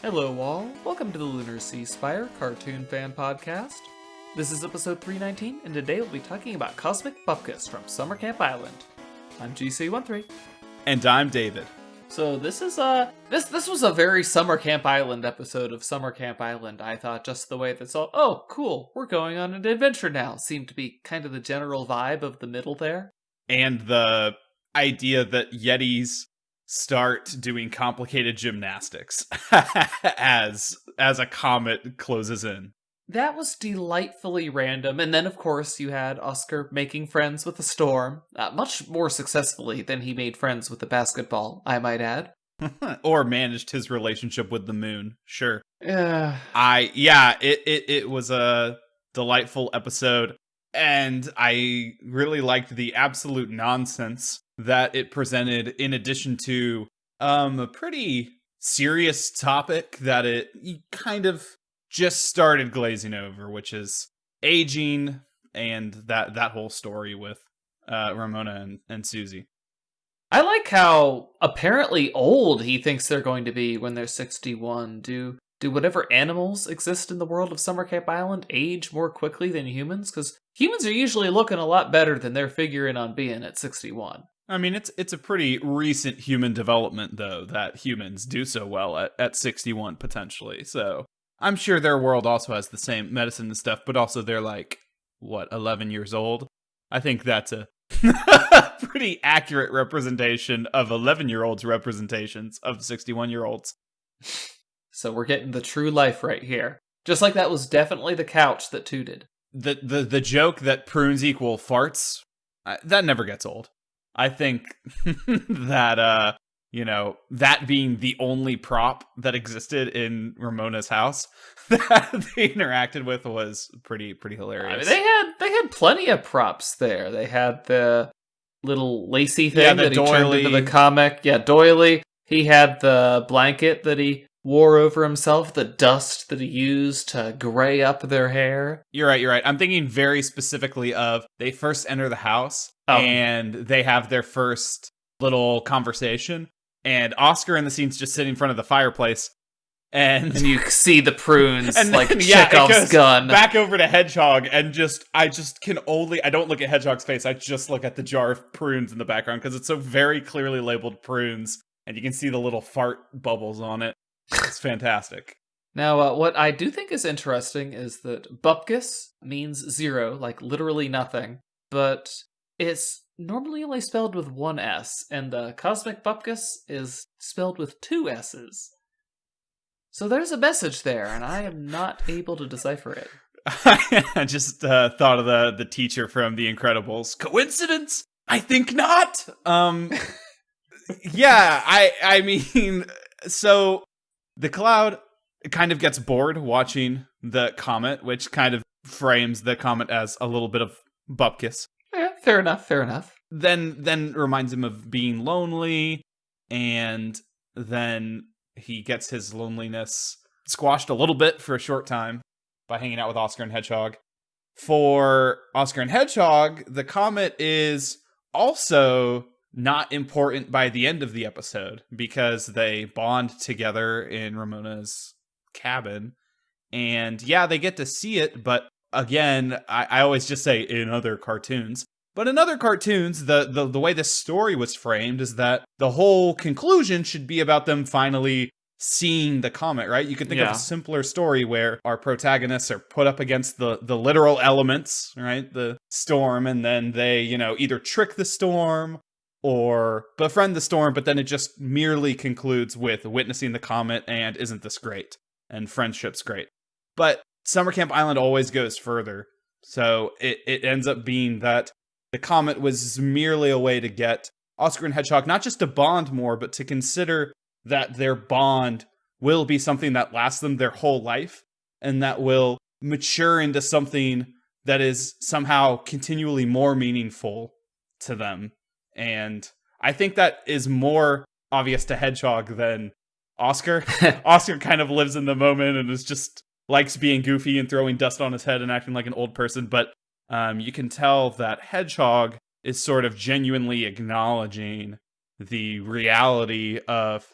Hello all, welcome to the Lunar Sea Spire Cartoon Fan Podcast. This is episode 319, and today we'll be talking about Cosmic Bupkiss from Summer Camp Island. I'm GC13. And I'm David. So this is this was a very Summer Camp Island episode of Summer Camp Island. I thought just the way that's all, oh cool, we're going on an adventure now, seemed to be kind of the general vibe of the middle there. And the idea that Yetis start doing complicated gymnastics as a comet closes in. That was delightfully random, and then of course you had Oscar making friends with the storm, much more successfully than he made friends with the basketball, I might add. Or managed his relationship with the moon, sure. Yeah. It was a delightful episode, and I really liked the absolute nonsense that it presented, in addition to a pretty serious topic that it kind of just started glazing over, which is aging and that whole story with Ramona and Susie. I like how apparently old he thinks they're going to be when they're 61. Do whatever animals exist in the world of Summer Camp Island age more quickly than humans? Because humans are usually looking a lot better than they're figuring on being at 61. I mean, it's a pretty recent human development, though, that humans do so well at 61, potentially. So I'm sure their world also has the same medicine and stuff, but also they're like, 11 years old? I think that's a pretty accurate representation of 11-year-olds' representations of 61-year-olds. So we're getting the true life right here. Just like that was definitely the couch that tooted. The joke that prunes equal farts, that never gets old. I think that, that being the only prop that existed in Ramona's house that they interacted with was pretty hilarious. I mean, they had plenty of props there. They had the little lacy thing that he turned into the comic. Yeah, doily. He had the blanket that he wore over himself, the dust that he used to gray up their hair. You're right. I'm thinking very specifically of they first enter the house and they have their first little conversation, and Oscar in the scene's just sitting in front of the fireplace, and you see the prunes and like then, Chekhov's gun. Back over to Hedgehog, and I don't look at Hedgehog's face, I just look at the jar of prunes in the background, because it's so very clearly labeled prunes, and you can see the little fart bubbles on it. It's fantastic. Now, what I do think is interesting is that Bupkiss means zero, like literally nothing, but it's normally only spelled with one S, and Cosmic Bupkiss is spelled with two S's. So there's a message there, and I am not able to decipher it. I just thought of the teacher from The Incredibles. Coincidence? I think not. Yeah, I mean, so the cloud kind of gets bored watching the comet, which kind of frames the comet as a little bit of Bupkiss. Yeah, fair enough. Then reminds him of being lonely, and then he gets his loneliness squashed a little bit for a short time by hanging out with Oscar and Hedgehog. For Oscar and Hedgehog, the comet is also not important by the end of the episode, because they bond together in Ramona's cabin, and yeah, they get to see it, but again, I always just say in other cartoons, but in other cartoons, the way this story was framed is that the whole conclusion should be about them finally seeing the comet, right? You could think of a simpler story where our protagonists are put up against the literal elements, right? The storm, and then they, either trick the storm or befriend the storm, but then it just merely concludes with witnessing the comet and isn't this great? And friendship's great. But Summer Camp Island always goes further. So it ends up being that the comet was merely a way to get Oscar and Hedgehog not just to bond more, but to consider that their bond will be something that lasts them their whole life, and that will mature into something that is somehow continually more meaningful to them. And I think that is more obvious to Hedgehog than Oscar. Oscar kind of lives in the moment and is just likes being goofy and throwing dust on his head and acting like an old person. But you can tell that Hedgehog is sort of genuinely acknowledging the reality of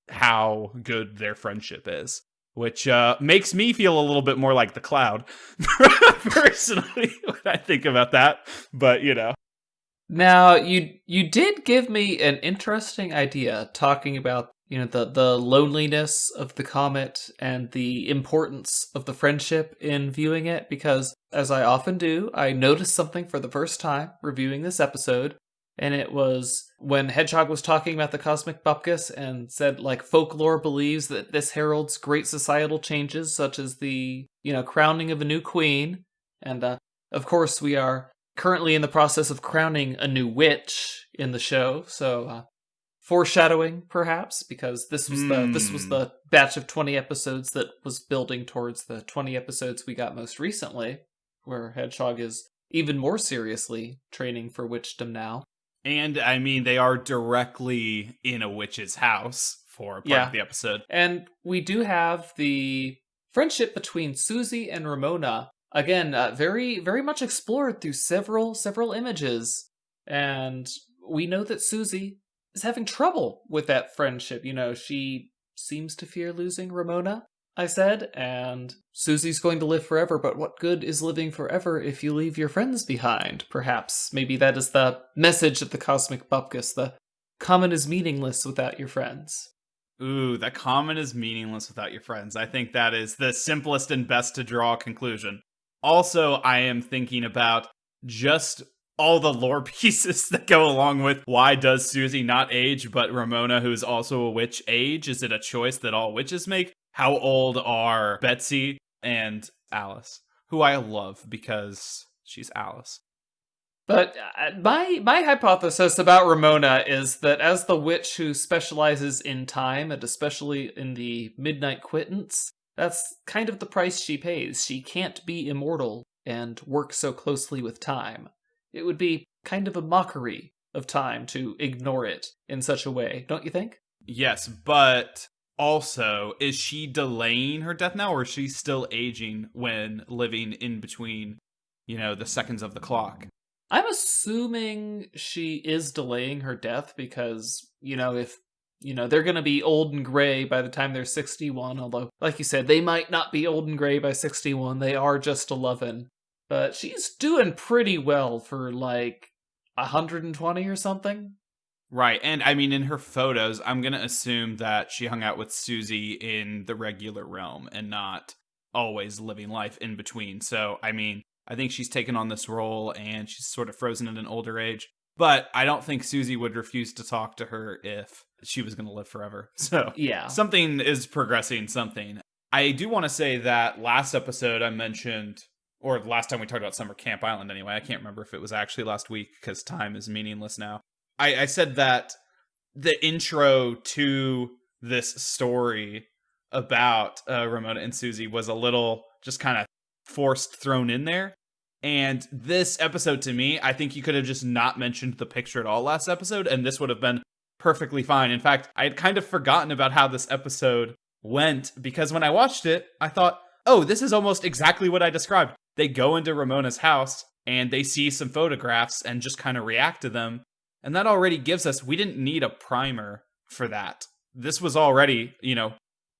how good their friendship is, which makes me feel a little bit more like the Cloud, personally, when I think about that. But, Now, you did give me an interesting idea talking about, the loneliness of the comet and the importance of the friendship in viewing it, because as I often do, I noticed something for the first time reviewing this episode, and it was when Hedgehog was talking about the Cosmic Bupkiss and said, like, folklore believes that this heralds great societal changes, such as the, crowning of a new queen, and of course we are currently in the process of crowning a new witch in the show, so foreshadowing perhaps, because this was the batch of 20 episodes that was building towards the 20 episodes we got most recently, where Hedgehog is even more seriously training for witchdom now. And I mean, they are directly in a witch's house for part of the episode. And we do have the friendship between Susie and Ramona. Again, very, very much explored through several images. And we know that Susie is having trouble with that friendship. She seems to fear losing Ramona, I said, and Susie's going to live forever, but what good is living forever if you leave your friends behind? Perhaps. Maybe that is the message of the Cosmic Bupkiss. The comet is meaningless without your friends. Ooh, the comet is meaningless without your friends. I think that is the simplest and best to draw conclusion. Also, I am thinking about just all the lore pieces that go along with why does Susie not age, but Ramona, who is also a witch, age? Is it a choice that all witches make? How old are Betsy and Alice, who I love because she's Alice? But my hypothesis about Ramona is that as the witch who specializes in time, and especially in the Midnight Quittance, that's kind of the price she pays. She can't be immortal and work so closely with time. It would be kind of a mockery of time to ignore it in such a way, don't you think? Yes, but also, is she delaying her death now, or is she still aging when living in between, the seconds of the clock? I'm assuming she is delaying her death because, if, they're going to be old and gray by the time they're 61, although, like you said, they might not be old and gray by 61, they are just 11. But she's doing pretty well for, 120 or something. Right, and I mean, in her photos, I'm going to assume that she hung out with Susie in the regular realm and not always living life in between. So, I mean, I think she's taken on this role and she's sort of frozen at an older age. But I don't think Susie would refuse to talk to her if she was going to live forever. So, yeah, something is progressing, something. I do want to say that last episode I mentioned, or the last time we talked about Summer Camp Island anyway, I can't remember if it was actually last week because time is meaningless now. I said that the intro to this story about Ramona and Susie was a little just kind of forced thrown in there. And this episode, to me, I think you could have just not mentioned the picture at all last episode, and this would have been perfectly fine. In fact, I had kind of forgotten about how this episode went, because when I watched it, I thought, oh, this is almost exactly what I described. They go into Ramona's house, and they see some photographs and just kind of react to them. And that already gives us, we didn't need a primer for that. This was already,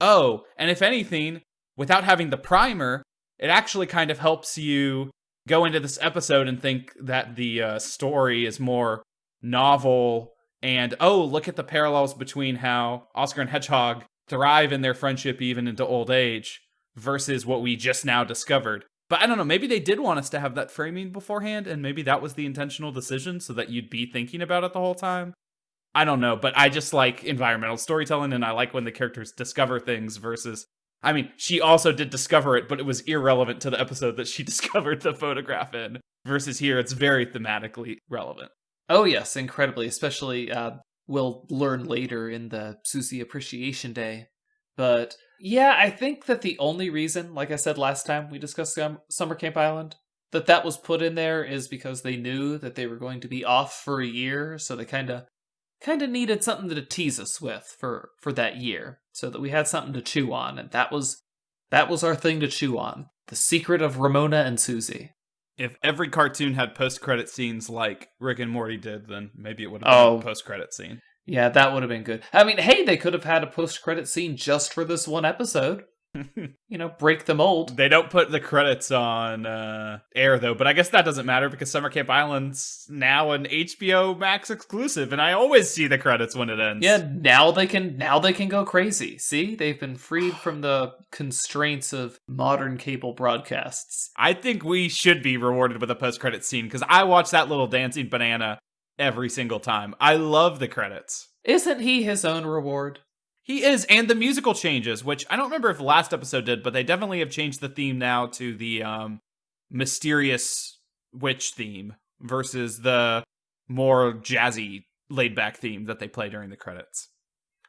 oh, and if anything, without having the primer, it actually kind of helps you go into this episode and think that the story is more novel and, oh, look at the parallels between how Oscar and Hedgehog thrive in their friendship even into old age versus what we just now discovered. But I don't know, maybe they did want us to have that framing beforehand, and maybe that was the intentional decision so that you'd be thinking about it the whole time. I don't know, but I just like environmental storytelling, and I like when the characters discover things versus, I mean, she also did discover it, but it was irrelevant to the episode that she discovered the photograph in, versus here, it's very thematically relevant. Oh yes, incredibly, especially we'll learn later in the Susie Appreciation Day. But yeah, I think that the only reason, like I said last time we discussed Summer Camp Island, that was put in there is because they knew that they were going to be off for a year, so they kind of needed something to tease us with for that year, so that we had something to chew on, and that was our thing to chew on. The secret of Ramona and Susie. If every cartoon had post-credit scenes like Rick and Morty did, then maybe it would have been a post-credit scene. Yeah, that would have been good. I mean, hey, they could have had a post-credit scene just for this one episode. Break the mold. They don't put the credits on air, though, but I guess that doesn't matter because Summer Camp Island's now an HBO Max exclusive, and I always see the credits when it ends. Yeah, now they can go crazy. See? They've been freed from the constraints of modern cable broadcasts. I think we should be rewarded with a post-credit scene, because I watch that little dancing banana every single time. I love the credits. Isn't he his own reward? He is, and the musical changes, which I don't remember if the last episode did, but they definitely have changed the theme now to the mysterious witch theme versus the more jazzy, laid-back theme that they play during the credits.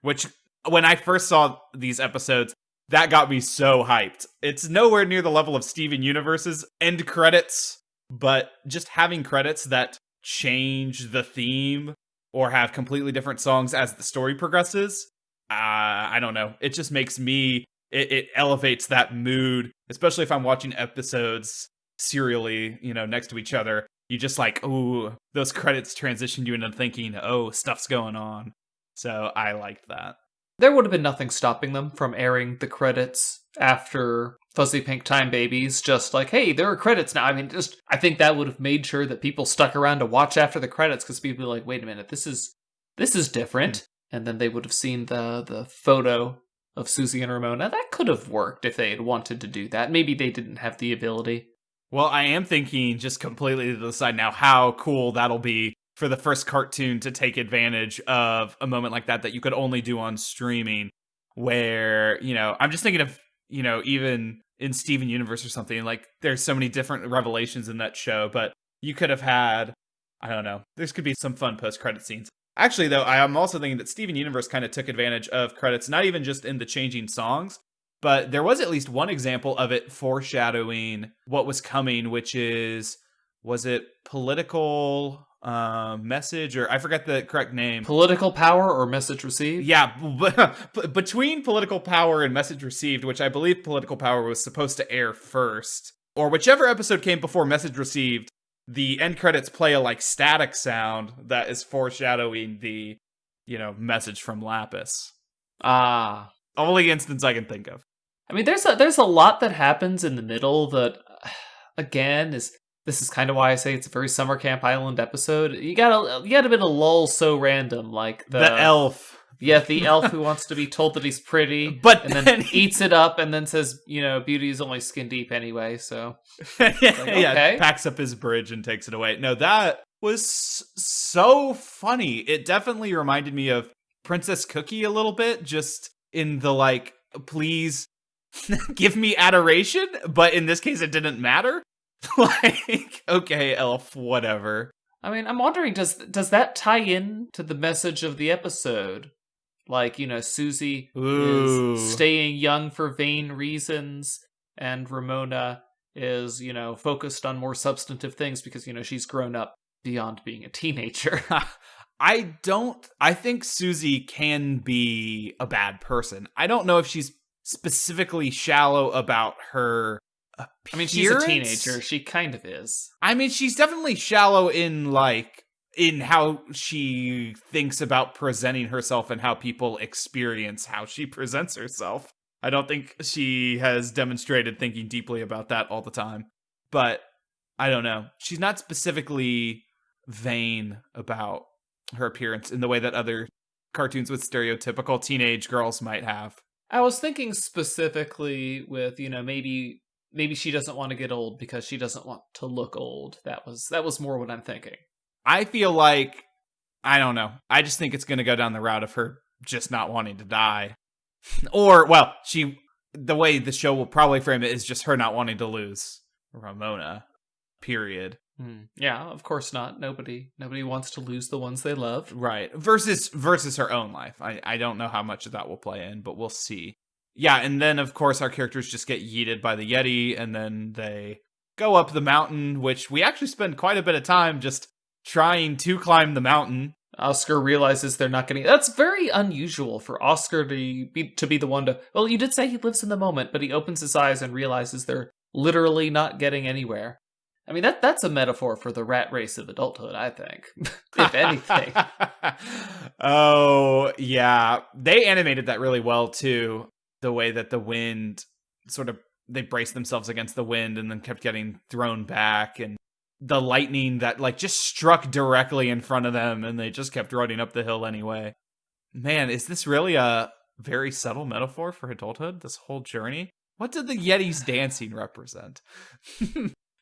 Which, when I first saw these episodes, that got me so hyped. It's nowhere near the level of Steven Universe's end credits, but just having credits that change the theme or have completely different songs as the story progresses, I don't know. It just makes it elevates that mood, especially if I'm watching episodes serially, next to each other. You just like, ooh, those credits transition you into thinking, oh, stuff's going on. So I liked that. There would have been nothing stopping them from airing the credits after Fuzzy Pink Time Babies, just like, hey, there are credits now. I mean, I think that would have made sure that people stuck around to watch after the credits, because people were like, wait a minute, this is different. And then they would have seen the photo of Susie and Ramona. That could have worked if they had wanted to do that. Maybe they didn't have the ability. Well, I am thinking just completely to the side now how cool that'll be for the first cartoon to take advantage of a moment like that you could only do on streaming, where, I'm just thinking of, even in Steven Universe or something, like there's so many different revelations in that show, but you could have had, I don't know, there could be some fun post-credit scenes. Actually, though, I am also thinking that Steven Universe kind of took advantage of credits, not even just in the changing songs, but there was at least one example of it foreshadowing what was coming, which is, was it political message, or I forget the correct name. Political Power or Message Received? Yeah, between Political Power and Message Received, which I believe Political Power was supposed to air first, or whichever episode came before Message Received, the end credits play a static sound that is foreshadowing the, message from Lapis. Ah. Only instance I can think of. I mean, there's a lot that happens in the middle that, again, this is kind of why I say it's a very Summer Camp Island episode. You got a bit of lull so random, like the elf. Yeah, the elf who wants to be told that he's pretty, but and then eats it up, and then says, beauty is only skin deep anyway. So okay. Packs up his bridge and takes it away. No, that was so funny. It definitely reminded me of Princess Cookie a little bit, just in the please give me adoration, but in this case it didn't matter. Okay, elf, whatever. I mean, I'm wondering, does that tie in to the message of the episode? Susie is staying young for vain reasons, and Ramona is, focused on more substantive things because, she's grown up beyond being a teenager. I think Susie can be a bad person. I don't know if she's specifically shallow about her appearance. I mean, she's a teenager. She kind of is. I mean, she's definitely shallow in how she thinks about presenting herself and how people experience how she presents herself. I don't think she has demonstrated thinking deeply about that all the time. But I don't know. She's not specifically vain about her appearance in the way that other cartoons with stereotypical teenage girls might have. I was thinking specifically with, maybe she doesn't want to get old because she doesn't want to look old. That was more what I'm thinking. I feel like, I don't know. I just think it's going to go down the route of her just not wanting to die. Or, well, the way the show will probably frame it is just her not wanting to lose Ramona, period. Yeah, of course not. Nobody wants to lose the ones they love. Right. Versus her own life. I don't know how much of that will play in, but we'll see. Yeah, and then, of course, our characters just get yeeted by the Yeti, and then they go up the mountain, which we actually spend quite a bit of time just trying to climb the mountain. Oscar realizes they're not getting... That's very unusual for Oscar to be the one to... Well, you did say he lives in the moment, but he opens his eyes and realizes they're literally not getting anywhere. I mean, that's a metaphor for the rat race of adulthood, I think, if anything. Oh, yeah. They animated that really well, too. The way that the wind they braced themselves against the wind and then kept getting thrown back, and the lightning that just struck directly in front of them, and they just kept running up the hill anyway. Man, is this really a very subtle metaphor for adulthood, this whole journey? What did the Yetis dancing represent?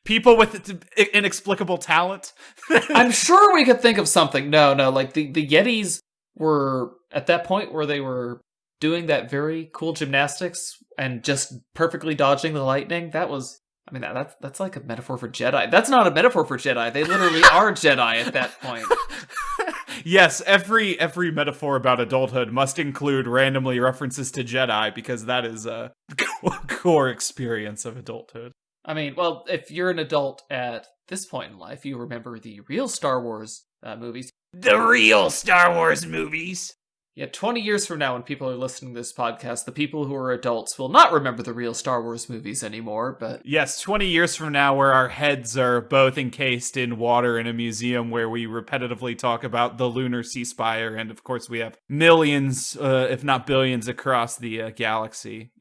People with inexplicable talent? I'm sure we could think of something. No, like the Yetis were at that point where they were doing that very cool gymnastics and just perfectly dodging the lightning. That's like a metaphor for Jedi. That's not a metaphor for Jedi. They literally are Jedi at that point. Yes, every metaphor about adulthood must include randomly references to Jedi, because that is a core experience of adulthood. I mean, well, if you're an adult at this point in life, you remember the real Star Wars movies. The real Star Wars movies! Yeah, 20 years from now, when people are listening to this podcast, the people who are adults will not remember the real Star Wars movies anymore, but... Yes, 20 years from now, where our heads are both encased in water in a museum where we repetitively talk about the lunar sea spire, and of course we have millions, if not billions, across the galaxy,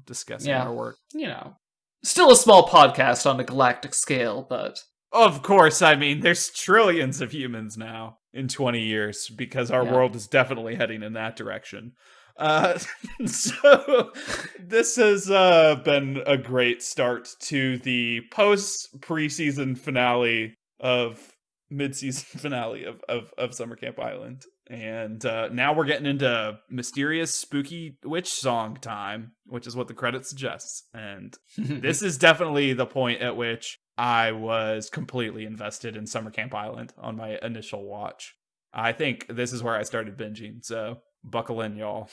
discussing our work. Still a small podcast on a galactic scale, but... Of course, I mean, there's trillions of humans now in 20 years, because our world is definitely heading in that direction. So this has been a great start to the post-preseason finale of mid-season finale of Summer Camp Island. And now we're getting into mysterious, spooky witch song time, which is what the credit suggests. And this is definitely the point at which I was completely invested in Summer Camp Island on my initial watch. I think this is where I started binging, so buckle in, y'all.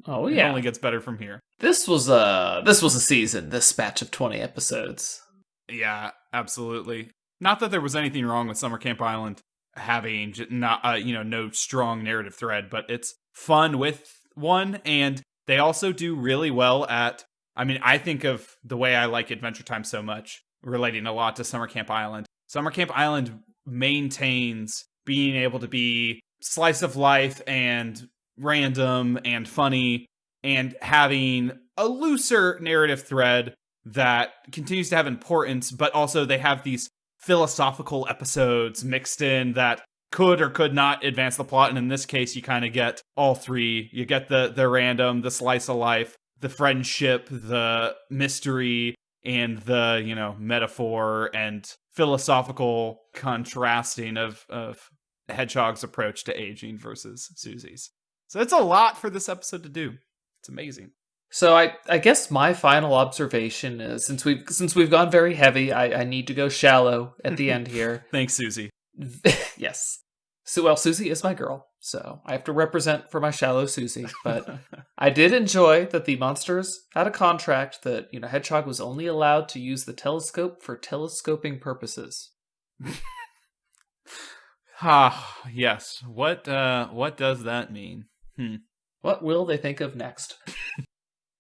Oh yeah, it only gets better from here. This was a season, this batch of 20 episodes. Yeah, absolutely. Not that there was anything wrong with Summer Camp Island having no strong narrative thread, but it's fun with one, and they also do really well at. I mean, I think of the way I like Adventure Time so much, relating a lot to Summer Camp Island. Summer Camp Island maintains being able to be slice of life and random and funny, and having a looser narrative thread that continues to have importance, but also they have these philosophical episodes mixed in that could or could not advance the plot. And in this case, you kind of get all three. You get the random, the slice of life, the friendship, the mystery, and the, metaphor and philosophical contrasting of Hedgehog's approach to aging versus Susie's. So it's a lot for this episode to do. It's amazing. So I guess my final observation is, since we've gone very heavy, I need to go shallow at the end here. Thanks, Susie. Yes. So, well, Susie is my girl, so I have to represent for my shallow Susie. But I did enjoy that the monsters had a contract that, Hedgehog was only allowed to use the telescope for telescoping purposes. Yes. What does that mean? What will they think of next?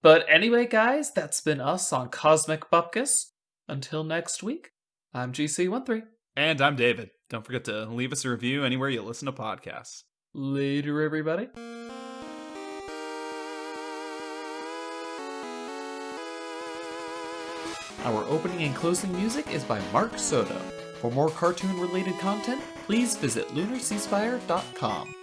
But anyway, guys, that's been us on Cosmic Bupkiss. Until next week, I'm GC13. And I'm David. Don't forget to leave us a review anywhere you listen to podcasts. Later, everybody. Our opening and closing music is by Mark Soto. For more cartoon-related content, please visit lunarseaspire.com.